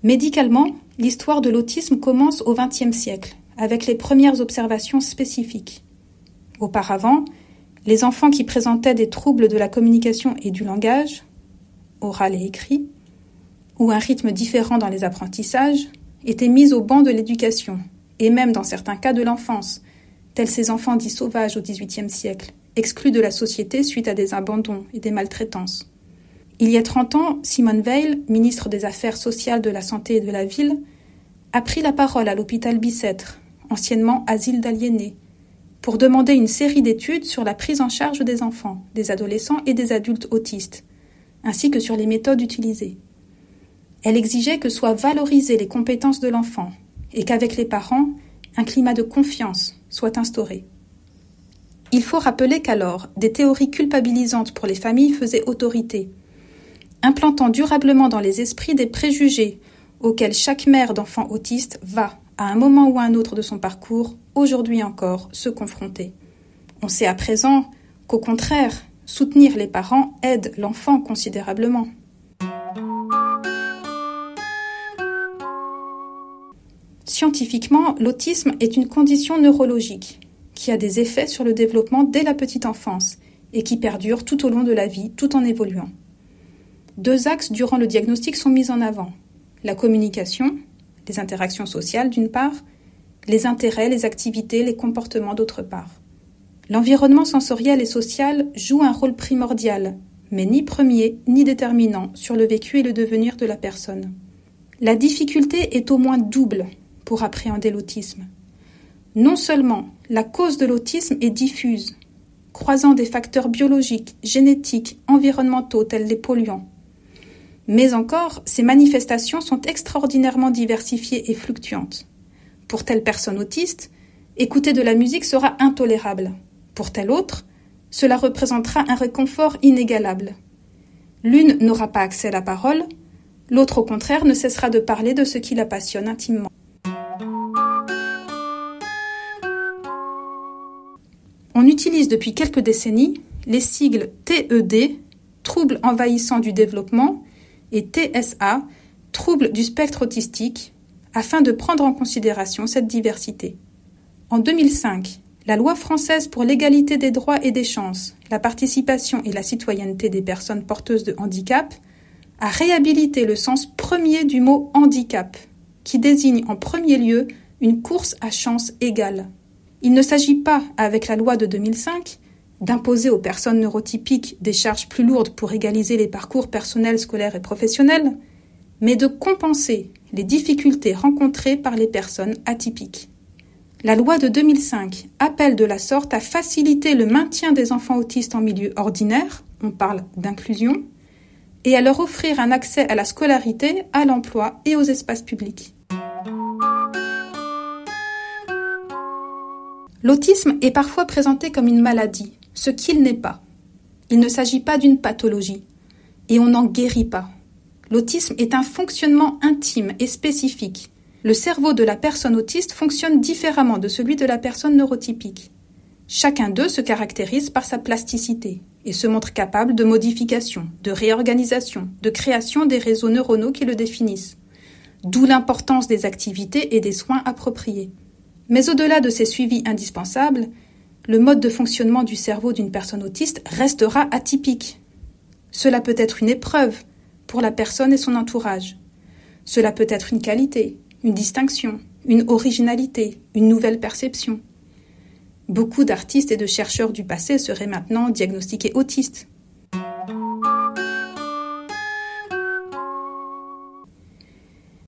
Médicalement, l'histoire de l'autisme commence au XXe siècle, avec les premières observations spécifiques. Auparavant, les enfants qui présentaient des troubles de la communication et du langage, oral et écrit, ou un rythme différent dans les apprentissages, étaient mis au banc de l'éducation, et même dans certains cas de l'enfance, tels ces enfants dits sauvages au XVIIIe siècle, exclus de la société suite à des abandons et des maltraitances. Il y a 30 ans, Simone Veil, ministre des Affaires sociales, de la Santé et de la Ville, a pris la parole à l'hôpital Bicêtre, anciennement asile d'aliénés, pour demander une série d'études sur la prise en charge des enfants, des adolescents et des adultes autistes, ainsi que sur les méthodes utilisées. Elle exigeait que soient valorisées les compétences de l'enfant et qu'avec les parents, un climat de confiance soit instauré. Il faut rappeler qu'alors, des théories culpabilisantes pour les familles faisaient autorité, implantant durablement dans les esprits des préjugés auxquels chaque mère d'enfant autiste va, à un moment ou à un autre de son parcours, aujourd'hui encore, se confronter. On sait à présent qu'au contraire, soutenir les parents aide l'enfant considérablement. Scientifiquement, l'autisme est une condition neurologique qui a des effets sur le développement dès la petite enfance et qui perdure tout au long de la vie, tout en évoluant. 2 axes durant le diagnostic sont mis en avant. La communication, les interactions sociales d'une part, les intérêts, les activités, les comportements d'autre part. L'environnement sensoriel et social joue un rôle primordial, mais ni premier ni déterminant sur le vécu et le devenir de la personne. La difficulté est au moins double pour appréhender l'autisme. Non seulement la cause de l'autisme est diffuse, croisant des facteurs biologiques, génétiques, environnementaux tels les polluants, mais encore, ces manifestations sont extraordinairement diversifiées et fluctuantes. Pour telle personne autiste, écouter de la musique sera intolérable. Pour telle autre, cela représentera un réconfort inégalable. L'une n'aura pas accès à la parole, l'autre au contraire ne cessera de parler de ce qui la passionne intimement. On utilise depuis quelques décennies les sigles TED, troubles envahissants du développement, et TSA, troubles du spectre autistique, afin de prendre en considération cette diversité. En 2005, la loi française pour l'égalité des droits et des chances, la participation et la citoyenneté des personnes porteuses de handicap a réhabilité le sens premier du mot handicap, qui désigne en premier lieu une course à chance égale. Il ne s'agit pas, avec la loi de 2005, d'imposer aux personnes neurotypiques des charges plus lourdes pour égaliser les parcours personnels, scolaires et professionnels, mais de compenser les difficultés rencontrées par les personnes atypiques. La loi de 2005 appelle de la sorte à faciliter le maintien des enfants autistes en milieu ordinaire, on parle d'inclusion, et à leur offrir un accès à la scolarité, à l'emploi et aux espaces publics. L'autisme est parfois présenté comme une maladie, ce qu'il n'est pas. Il ne s'agit pas d'une pathologie, et on n'en guérit pas. L'autisme est un fonctionnement intime et spécifique. Le cerveau de la personne autiste fonctionne différemment de celui de la personne neurotypique. Chacun d'eux se caractérise par sa plasticité et se montre capable de modification, de réorganisation, de création des réseaux neuronaux qui le définissent. D'où l'importance des activités et des soins appropriés. Mais au-delà de ces suivis indispensables, le mode de fonctionnement du cerveau d'une personne autiste restera atypique. Cela peut être une épreuve pour la personne et son entourage. Cela peut être une qualité, une distinction, une originalité, une nouvelle perception. Beaucoup d'artistes et de chercheurs du passé seraient maintenant diagnostiqués autistes,